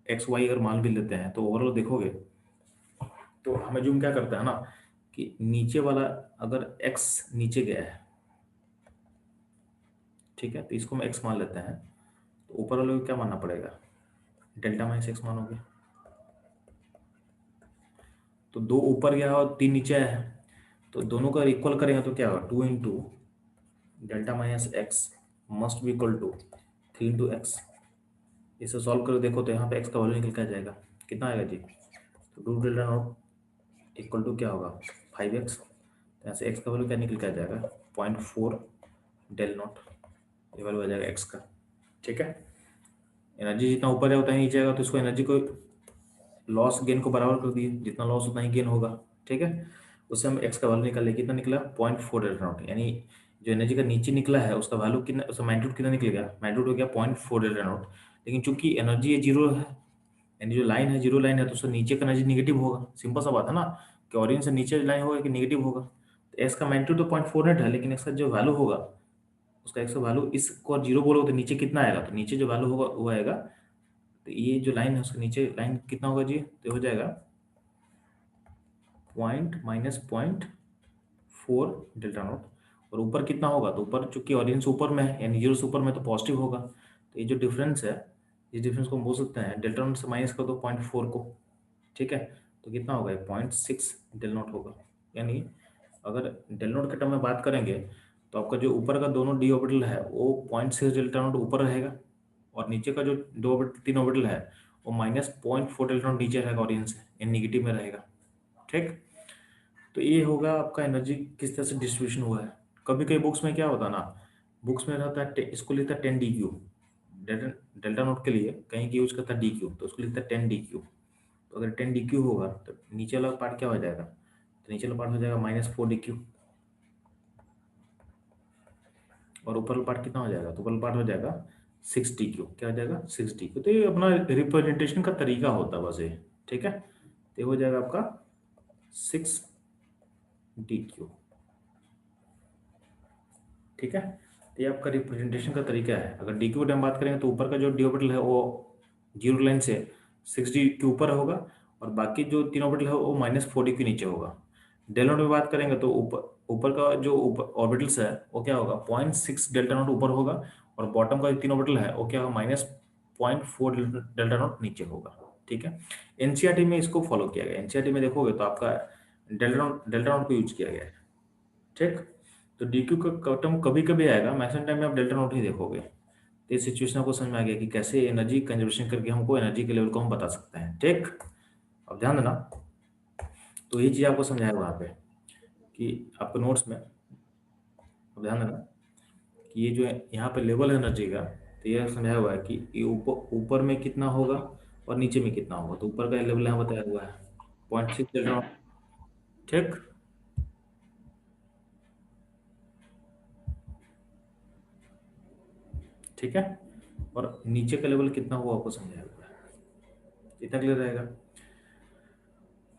एक्स वाई अगर मान भी लेते हैं, तो ओवरऑल देखोगे तो हमें जूम क्या करता है ना, कि नीचे वाला अगर एक्स नीचे गया है, ठीक है, तो इसको हम एक्स मान लेते हैं, तो ऊपर वाले को क्या मानना पड़ेगा? डेल्टा माइनस एक्स मानोगे। तो दो ऊपर गया और तीन नीचे आया है, तो दोनों का इक्वल करेंगे तो क्या होगा? 2 into delta minus x must be equal to 3 into x. इसे सॉल्व कर देखो तो यहाँ पे एक्स का वैल्यू निकल के आ जाएगा, कितना आएगा जी? तो 2 डेल्टा नॉट इक्वल टू क्या होगा? 5x। तो यहाँ से एक्स का वैल्यू क्या निकल के आ जाएगा? 0.4 डेल नॉट, ये वैल्यू आ जाएगा एक्स का, ठीक है। एनर्जी जितना ऊपर है उतना ही नीचे आएगा, तो इसको एनर्जी को लॉस गेन को बराबर कर दिए, जितना लॉस उतना ही गेन होगा, ठीक है। उससे हम एक्स का वैल्यू निकाल लिया, कितना निकला? 0.4 डेल्टा नॉट, यानी जो एनर्जी का नीचे निकला है उसका वैल्यू कितना, उसका मैग्नीट्यूड कितना निकलेगा? मैग्नीट्यूड हो गया 0.4 डेल्टा नॉट। लेकिन चूंकि एनर्जी ये जीरो है, यानी जो लाइन है जीरो लाइन है, तो उससे नीचे का एनर्जी निगेटिव होगा। सिंपल सा बात है ना, कि ओरिजिन से नीचे लाइन होगा कि निगेटिव होगा। तो एक्स का मैग्नीट्यूड तो 0.48 है, लेकिन इसका जो वैल्यू होगा, उसका एक्स का वैल्यू, इसको जीरो बोलोगे तो नीचे कितना आएगा? तो नीचे जो वैल्यू होगा वो आएगा, तो ये जो लाइन है उसके नीचे लाइन कितना होगा जी? तो हो जाएगा -0.4 डेल्टा नॉट। और ऊपर कितना होगा? तो ऊपर चूंकि ऑडियंस ऊपर में है, यानी जीरो से ऊपर में, तो पॉजिटिव होगा। तो ये जो डिफरेंस है, इस डिफरेंस को हम बोल सकते हैं डेल्टा नॉट से माइनस कर दो 0.4 को, ठीक है। तो कितना होगा? 0.6 डेल नॉट होगा। यानी अगर डेल नॉट के टर्म में बात करेंगे, तो आपका जो ऊपर का दोनों डी ऑर्बिटल है वो 0.6 डेल्टा नॉट ऊपर रहेगा, और नीचे का जो दो ऑर्बिटल तीन ऑर्बिटल है वो -0.4 डेल्टा नॉट नीचे रहेगा, ऑडियंस से निगेटिव में रहेगा, ठीक। तो ये होगा आपका एनर्जी किस तरह से डिस्ट्रीब्यूशन हुआ है। कभी कभी बुक्स में क्या होता है ना, बुक्स में रहता है इसको लिखता है 10 DQ, डेल्टा डेल्टा नोट के लिए कहीं की यूज करता है DQ, तो उसको लिखता है 10 DQ। तो अगर 10 DQ होगा तो नीचे वाला पार्ट क्या हो जाएगा? तो नीचे वाला पार्ट हो जाएगा -4 DQ, और ऊपर वाला पार्ट कितना हो जाएगा? तो ऊपर वाला पार्ट हो जाएगा 6 DQ। क्या हो जाएगा? 6 DQ। तो ये अपना रिप्रेजेंटेशन का तरीका होता है बस ये, ठीक है। तो ये हो जाएगा आपका 6 DQ, ठीक है। तो ये आपका रिप्रेजेंटेशन का तरीका है। अगर डी क्यू टाइम बात करेंगे तो ऊपर का जो डी ऑर्बिटल है वो जीरो लाइन से 6 D के ऊपर होगा, और बाकी जो तीन ऑर्बिटल है वो -4 D के नीचे होगा। डेल नोट में बात करेंगे तो ऊपर ऊपर का जो ऊपर ऑर्बिटल्स है वो क्या होगा? 0.6 डेल्टा नोट ऊपर होगा, और बॉटम का जो तीन ऑर्बिटल है वो क्या होगा? -0.4 डेल्टा नोट नीचे होगा, ठीक है। एनसीईआरटी में इसको फॉलो किया गया। एनसीईआरटी में देखोगे तो आपका डेल्टा नोट को यूज किया गया है, ठीक। तो डी क्यू का टर्म कभी कभी आएगा, मैक्सिमम टाइम में आप डेल्टा नोट ही देखोगे। तो इस सिचुएशन को समझ में आ गया कि कैसे एनर्जी कंजर्वेशन करके हमको एनर्जी के लेवल को हम बता सकते हैं, ठीक। अब ध्यान देना, तो ये चीज़ आपको समझाया वहाँ पे कि आपके नोट्स में, अब ध्यान देना कि ये जो है यहाँ पे लेवल है एनर्जी का, तो ये समझाया हुआ है कि ये ऊपर ऊपर में कितना होगा और नीचे में कितना होगा। तो ऊपर का लेवल यहाँ बताया हुआ है 0.6 डेल्टा नोट, ठीक। ठीक है, और नीचे का लेवल कितना हुआ आपको समझाया हुआ है, इतना क्लियर रहेगा।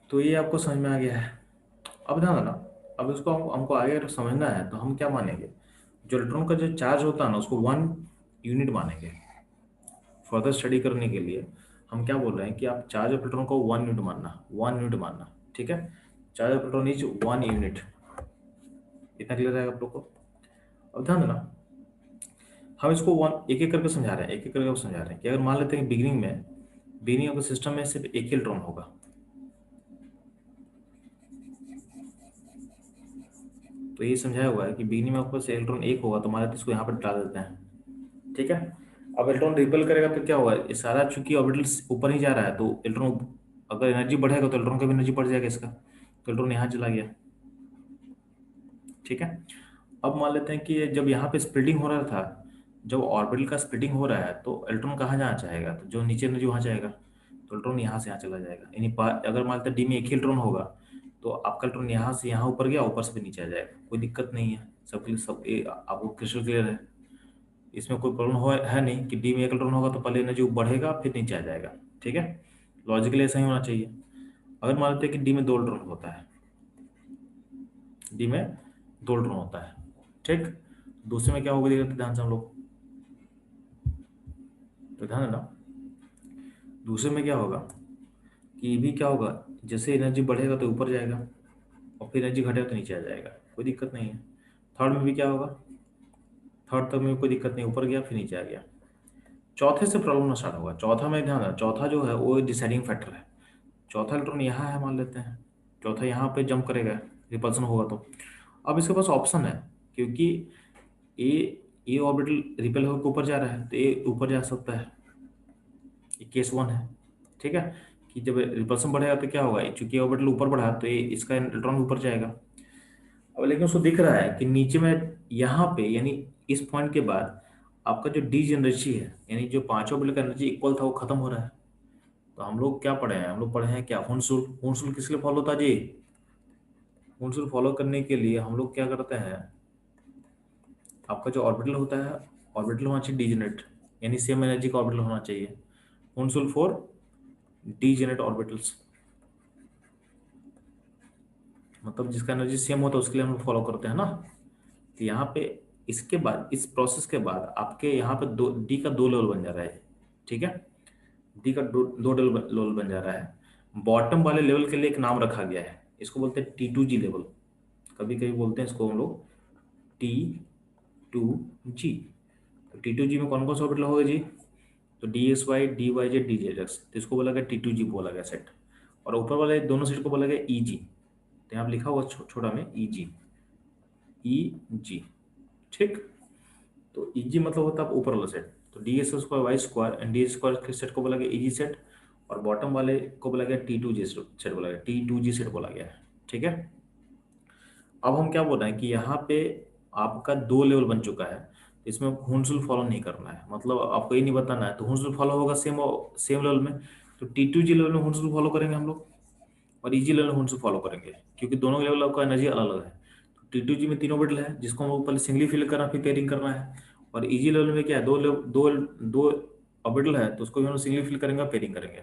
तो ये आपको समझ में आ गया है। अब ध्यान देना, अब इसको हमको आगे अगर समझना है तो हम क्या मानेंगे? जो इलेक्ट्रॉन का जो चार्ज होता है ना, उसको 1 यूनिट मानेंगे। फर्दर स्टडी करने के लिए हम क्या बोल रहे हैं कि आप चार्ज ऑफ इलेक्ट्रॉन को 1 यूनिट मानना, 1 यूनिट मानना, ठीक है। Charge of electron is 1 unit. इतना क्लियर है आप लोग को? अब ध्यान देना, हम इसको वन एक एक करके समझा रहे हैं, एक एक करके समझा रहे हैं कि अगर मान लेते हैं कि बिगिनिंग ऑफ द सिस्टम में सिर्फ एक ही इलेक्ट्रॉन होगा, तो ये समझाया हुआ है कि बिगिनिंग में आपके पास इलेक्ट्रॉन एक होगा, तो मान लेते हैं इसको यहाँ पर डाल देते हैं, ठीक है। अब इलेक्ट्रॉन रिपेल करेगा तो क्या होगा, ये सारा चूंकि ऑर्बिटल ऊपर ही जा रहा है, तो इलेक्ट्रॉन अगर एनर्जी बढ़ेगा तो इलेक्ट्रॉन का भी एनर्जी बढ़ जाएगा इसका, तो इलेक्ट्रॉन यहाँ चला गया, ठीक है। अब मान लेते हैं कि जब यहाँ पे स्प्लिटिंग हो रहा था, जब ऑर्बिटल का स्प्लिटिंग हो रहा है तो इलेक्ट्रॉन कहाँ जाना चाहेगा, तो जो नीचे एनर्जी वहाँ जाएगा, तो इलेक्ट्रॉन यहाँ से यहाँ चला जाएगा। यानी अगर मान लेते हैं डी में एक ही इलेक्ट्रॉन होगा, तो आपका इलेक्ट्रॉन यहाँ से यहाँ ऊपर गया, ऊपर से भी नीचे आ जाएगा, कोई दिक्कत नहीं है। सब आपको क्रिस्टल क्लियर है, इसमें कोई प्रॉब्लम हो है नहीं कि डी में एक इलेक्ट्रॉन होगा तो पहले एनर्जी बढ़ेगा फिर नीचे आ जाएगा, ठीक है। लॉजिकली ऐसा ही होना चाहिए। अगर मान लेते हैं कि डी में 2 इलेक्ट्रॉन होता है, डी में 2 इलेक्ट्रॉन होता है, ठीक। दूसरे में क्या होगा देखते ध्यान से हम लोग, तो ध्यान देना, दूसरे में क्या होगा कि भी क्या होगा, जैसे एनर्जी बढ़ेगा तो ऊपर जाएगा और फिर एनर्जी घटेगा तो नीचे आ जाएगा, कोई दिक्कत नहीं है। थर्ड में भी क्या होगा, थर्ड तक में कोई दिक्कत नहीं, ऊपर गया फिर नीचे आ गया। चौथे से प्रॉब्लम ना स्टार्ट होगा, चौथा में ध्यान देना, चौथा जो है वो डिसाइडिंग फैक्टर है। चौथा इलेक्ट्रॉन यहाँ है मान लेते हैं, चौथा यहाँ पे जंप करेगा, रिपल्सन होगा तो अब इसके पास ऑप्शन है, क्योंकि ए ऑर्बिटल रिपेल होकर ऊपर जा रहा है तो ए ऊपर जा सकता है, ये केस 1 है, ठीक है। कि जब रिपल्सन बढ़ेगा तो क्या होगा, चूंकि ऑर्बिटल ऊपर बढ़ा तो ये इसका इलेक्ट्रॉन ऊपर जाएगा। अब लेकिन उसको दिख रहा है कि नीचे में यहाँ पे, यानी इस पॉइंट के बाद आपका जो डी एनर्जी है, यानी जो पांचों ऑर्बिटल का एनर्जी इक्वल था वो खत्म हो रहा है। तो हम लोग क्या पढ़े हैं, हम लोग पढ़े हैं क्या, हुनसुल। हुनसुल किस लिए फॉलो होता है जी, हुनसुल फॉलो करने के लिए हम लोग क्या करते हैं, आपका जो ऑर्बिटल होता है, ऑर्बिटल होना चाहिए डीजेनरेट, यानी सेम एनर्जी का ऑर्बिटल होना चाहिए। हुनसुल फॉर डीजेनरेट ऑर्बिटल्स, मतलब जिसका एनर्जी सेम होता है उसके लिए हम लोग फॉलो करते हैं ना। तो यहाँ पे इसके बाद, इस प्रोसेस के बाद आपके यहाँ पे दो डी का 2 लेवल बन जा रहा है, ठीक है। डी का दो लेवल बन जा रहा है। बॉटम वाले लेवल के लिए एक नाम रखा गया है, इसको बोलते हैं T2G लेवल, कभी कभी बोलते हैं इसको हम लोग T2G। तो T2G में कौन कौन सा ऑर्बिटल होगा जी, तो DSY DYZ DZX, तो इसको बोला गया T2G बोला गया सेट, और ऊपर वाले दोनों सेट को बोला गया EG। तो यहाँ पे लिखा हुआ छोटा में EG, ठीक। तो EG मतलब होता है ऊपर वाला सेट, तो DS² Y² एंड D² के सेट को बोला गया EG सेट, और बॉटम वाले को बोला गया T2G सेट बोला गया, T2G सेट बोला गया है, ठीक है। अब हम क्या बोल रहे हैं कि यहाँ पे आपका 2 लेवल बन चुका है, तो इसमें हुनसुल फॉलो नहीं करना है, मतलब आपको ये नहीं बताना है, तो हुनसुल फॉलो होगा सेम सेम लेवल में, तो T2G लेवल में हुनसुल फॉलो करेंगे हम लोग, और EG लेवल में हुनसुल फॉलो करेंगे, क्योंकि दोनों लेवल का एनर्जी अलग अलग है। तो T2G में 3 ऑर्बिटल है जिसको हम पहले सिंगली फिल करना फिर पेयरिंग करना है, और EG लेवल में क्या है, दो ऑर्बिटल है तो उसको भी हम सिंगली फिल करेंगे पेयरिंग करेंगे।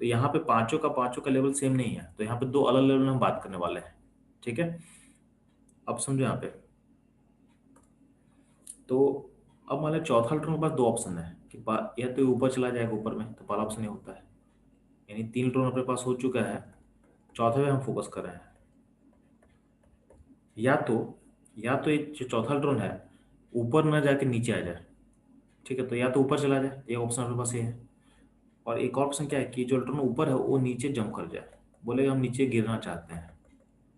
तो यहाँ पे पांचों का लेवल सेम नहीं है, तो यहाँ पे 2 अलग लेवल में हम बात करने वाले हैं, ठीक है। अब समझो यहाँ पे, तो अब मान लो चौथा इलेक्ट्रॉन के पास 2 ऑप्शन है कि या तो ये ऊपर चला जाएगा ऊपर में, तो पहला ऑप्शन ये होता है, यानी 3 इलेक्ट्रॉन अपने पास हो चुका है, चौथे पे हम फोकस कर रहे हैं। या तो ये जो चौथा इलेक्ट्रॉन है ऊपर ना जाके नीचे आ जाए, ठीक है, तो या तो ऊपर चला जाए, ये ऑप्शन अपने पास ये है। और एक और ऑप्शन क्या है कि जो इलेक्ट्रॉन ऊपर है वो नीचे जंप कर जाए, बोलेगा हम नीचे गिरना चाहते हैं,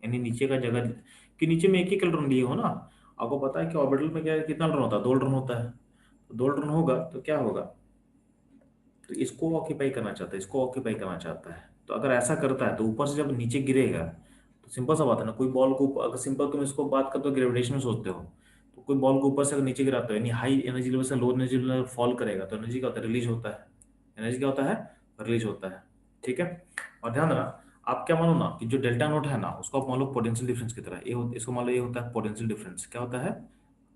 यानी नीचे का जगह, कि नीचे में एक ही इलेक्ट्रॉन लिए हो ना। आपको पता है कि ऑर्बिटल में क्या कितना इलेक्ट्रॉन होता है, 2 इलेक्ट्रॉन होता है, तो 2 इलेक्ट्रॉन होगा तो क्या होगा, तो इसको ऑक्यूपाई करना चाहता है, इसको ऑक्यूपाई करना चाहता है। तो अगर ऐसा करता है तो ऊपर से जब नीचे गिरेगा, तो सिंपल सा बात है ना, कोई बॉल को अगर सिंपल तुम इसको बात करते हो ग्रेविटेशन में सोचते हो, तो कोई बॉल को ऊपर से अगर नीचे गिराते हो, यानी हाई एनर्जी लेवल से लो एनर्जी लेवल फॉल करेगा, तो एनर्जी क्या होता है, रिलीज होता है, एनर्जी क्या होता है, रिलीज होता है, ठीक है। और ध्यान रखना, आप क्या मानो ना कि जो डेल्टा नोट है ना उसको आप मान लो पोटेंशियल डिफरेंस की तरह, इसको मान लो ये होता है पोटेंशियल डिफरेंस, क्या होता है,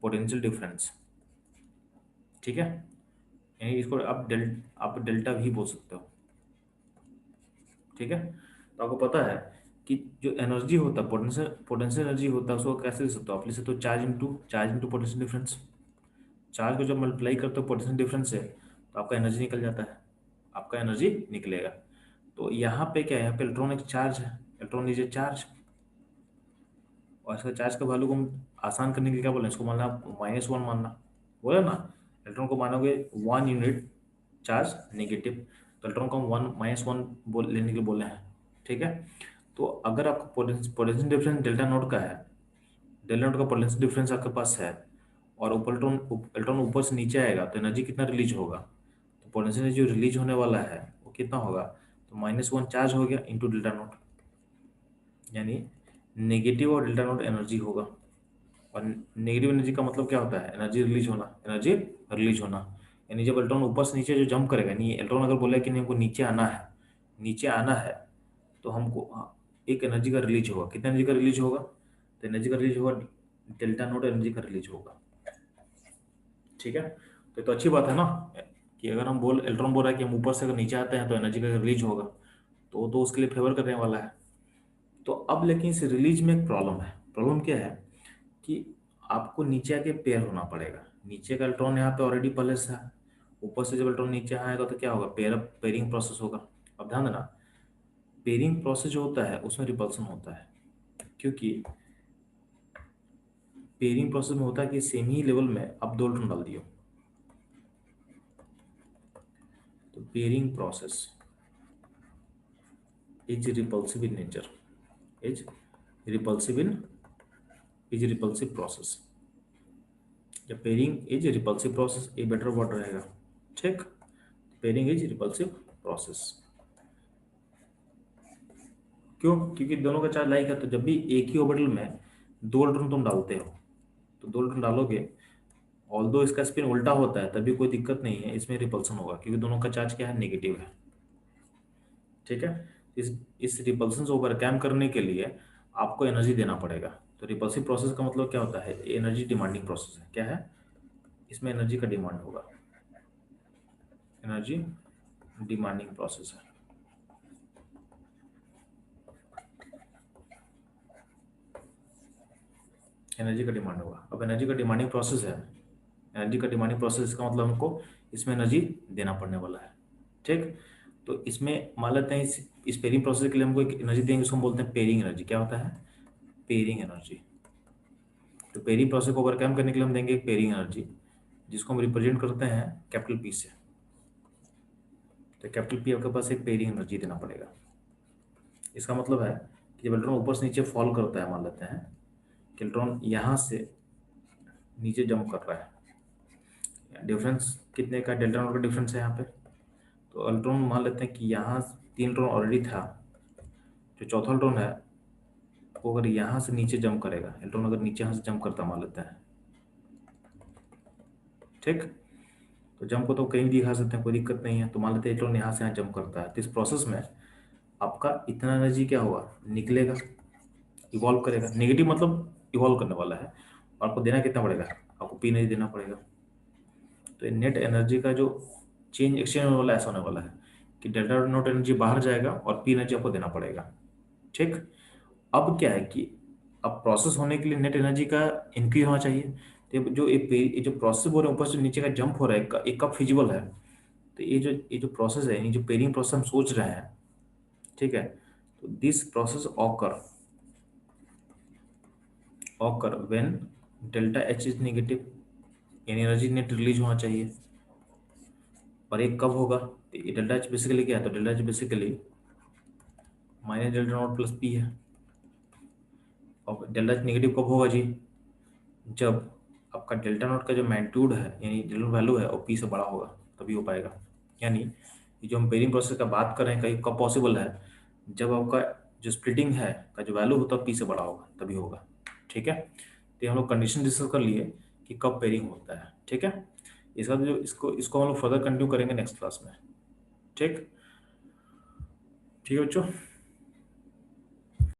पोटेंशियल डिफरेंस, ठीक है। यानी इसको आप डेल्टा भी बोल सकते हो, ठीक है। तो आपको पता है कि जो एनर्जी होता है, पोटेंशियल पोटेंशियल एनर्जी होता है, उसको कैसे लिख सकते हो, आप लिख सकते हो charge into potential difference, charge को जब मल्टीप्लाई करते हो पोटेंशियल डिफरेंस से तो आपका एनर्जी निकल जाता है, आपका एनर्जी निकलेगा। तो यहाँ पे क्या है, यहाँ पे इलेक्ट्रॉन एक चार्ज है, इलेक्ट्रॉन इज ए चार्ज, और इसका चार्ज का वैल्यू को हम आसान करने के लिए क्या बोले, इसको मानना -1 मानना, बोले ना, इलेक्ट्रॉन को मानोगे 1 यूनिट चार्ज नेगेटिव, तो इलेक्ट्रॉन को हम 1 -1 बोल लेने के लिए बोले हैं, ठीक है। तो अगर आपका पोटेंशियल डिफरेंस डेल्टा नोट का है, डेल्टा नोट का पोटेंशियल डिफरेंस आपके पास है, और ऊपर इलेक्ट्रॉन ऊपर से नीचे आएगा तो एनर्जी कितना रिलीज होगा, तो पोटेंशियल जो रिलीज होने वाला है वो कितना होगा, तो -1 चार्ज हो गया इंटू डेल्टा नोट, यानी नेगेटिव और डेल्टा नोट एनर्जी होगा। और नेगेटिव एनर्जी का मतलब क्या होता है, एनर्जी रिलीज होना, एनर्जी रिलीज होना, यानी जब इलेक्ट्रॉन ऊपर से नीचे जो जंप करेगा, नहीं इलेक्ट्रॉन अगर बोले कि नहीं हमको नीचे आना है, नीचे आना है, तो हमको एक एनर्जी का रिलीज होगा, कितना एनर्जी का रिलीज होगा, तो एनर्जी का रिलीज होगा डेल्टा नोट एनर्जी का रिलीज होगा, ठीक है। तो ये तो अच्छी बात है ना, कि अगर हम इलेक्ट्रॉन बोल रहा है कि हम ऊपर से अगर नीचे आते हैं तो एनर्जी का रिलीज होगा, तो उसके लिए फेवर करने वाला है। तो अब लेकिन इस रिलीज में एक प्रॉब्लम है, प्रॉब्लम क्या है कि आपको नीचे आके पेयर होना पड़ेगा, नीचे का इलेक्ट्रॉन यहाँ पे ऑलरेडी पहले से है, ऊपर से जब इलेक्ट्रॉन नीचे आएगा तो क्या होगा, पेयरिंग प्रोसेस होगा। अब ध्यान देना, पेयरिंग प्रोसेस जो होता है उसमें रिपल्सन होता है, क्योंकि पेयरिंग प्रोसेस में होता है कि सेम ही लेवल में आप 2 इलेक्ट्रॉन डाल दियो, तो pairing process is repulsive in nature, is repulsive in is repulsive process, जब pairing is repulsive process, a better word रहेगा, ठीक। पेयरिंग इज रिपल्सिव प्रोसेस, क्यों, क्योंकि दोनों का चार्ज लाइक है, तो जब भी एक ही ऑर्बिटल में 2 इलेक्ट्रॉन तुम डालते हो, तो 2 इलेक्ट्रॉन डालोगे, ऑल्दो इसका स्पिन उल्टा होता है तभी कोई दिक्कत नहीं है, इसमें रिपल्सन होगा क्योंकि दोनों का चार्ज क्या है, नेगेटिव है, ठीक है। इस रिपल्सन से ओवरकम करने के लिए आपको एनर्जी देना पड़ेगा। तो रिपल्सिव प्रोसेस का मतलब क्या होता है, एनर्जी डिमांडिंग प्रोसेस है, क्या है, इसमें एनर्जी का डिमांड होगा, एनर्जी डिमांडिंग प्रोसेस है। एनर्जी का डिमांड होगा, अब एनर्जी का डिमांडिंग प्रोसेस है, एनर्जी का डिमांडिंग प्रोसेस का मतलब हमको इसमें एनर्जी देना पड़ने वाला है, ठीक। तो इसमें मान लेते हैं इस पेयरिंग प्रोसेस के लिए हमको एक एनर्जी देंगे, उसको हम बोलते हैं पेयरिंग एनर्जी, क्या होता है, पेयरिंग एनर्जी। तो पेयरिंग प्रोसेस को ओवरकम करने के लिए हम देंगे एक पेयरिंग एनर्जी, जिसको हम रिप्रेजेंट करते हैं कैपिटल पी से, तो कैपिटल पी आपके पास एक पेयरिंग एनर्जी देना पड़ेगा। इसका मतलब है कि जब इलेक्ट्रॉन ऊपर से नीचे फॉल करता है, मान लेते हैं कि इलेक्ट्रॉन यहाँ से नीचे जंप कर रहा है, डिफरेंस कितने का, डेल्टा नॉट का डिफरेंस है यहाँ पे, तो इलेक्ट्रॉन मान लेते हैं कि यहाँ 3 इलेक्ट्रॉन ऑलरेडी था, जो चौथा इलेक्ट्रॉन है वो अगर यहाँ से नीचे जंप करेगा, इलेक्ट्रॉन अगर नीचे यहाँ से जंप करता मान लेते हैं, ठीक। तो जंप को तो कहीं भी दिखा सकते हैं, कोई दिक्कत नहीं है, तो मान लेते हैं इलेक्ट्रॉन यहाँ से यहाँ जंप करता है, तो इस प्रोसेस में आपका इतना एनर्जी क्या होगा, निकलेगा, इवॉल्व करेगा, नेगेटिव मतलब इवॉल्व करने वाला है, और आपको देना कितना पड़ेगा, आपको पी एनर्जी देना पड़ेगा। तो नेट एनर्जी का जो चेंज एक्सचेंज होने वाला ऐसा होने वाला है कि डेल्टा नोट एनर्जी बाहर जाएगा और पी एनर्जी आपको देना पड़ेगा, ठीक। अब क्या है कि अब प्रोसेस होने के लिए नेट एनर्जी का इंक्रीज होना चाहिए, तो ये जो प्रोसेस हो रहा है ऊपर से नीचे का जंप हो रहा है, ये कब फिजिबल है, तो ये जो प्रोसेस है, ये जो पेयरिंग प्रोसेस हम सोच रहे हैं, ठीक है, तो this process occur when delta H is negative, यानी एनर्जी नेट रिलीज होना चाहिए, और एक कब होगा, तो ये डेल्टा एच बेसिकली क्या है, तो delta H basically minus delta not plus P है, और डेल्टा एच नेगेटिव कब होगा जी, जब आपका डेल्टा नॉट का जो मैग्नीट्यूड है, यानी डेल्टा वैल्यू है, और पी से बड़ा होगा, तभी हो पाएगा। यानी ये जो हम पेयरिंग प्रोसेस का बात कर रहे हैं, कहीं कब पॉसिबल है, जब आपका जो स्प्लिटिंग है का जो वैल्यू होता है पी से बड़ा होगा, तभी होगा, ठीक है। तो हम लोग कंडीशन डिस्कस कर लिए कि कब पेयरिंग होता है, ठीक है। इसका जो इसको इसको हम लोग फर्दर कंटिन्यू करेंगे नेक्स्ट क्लास में, ठीक, ठीक है बच्चों।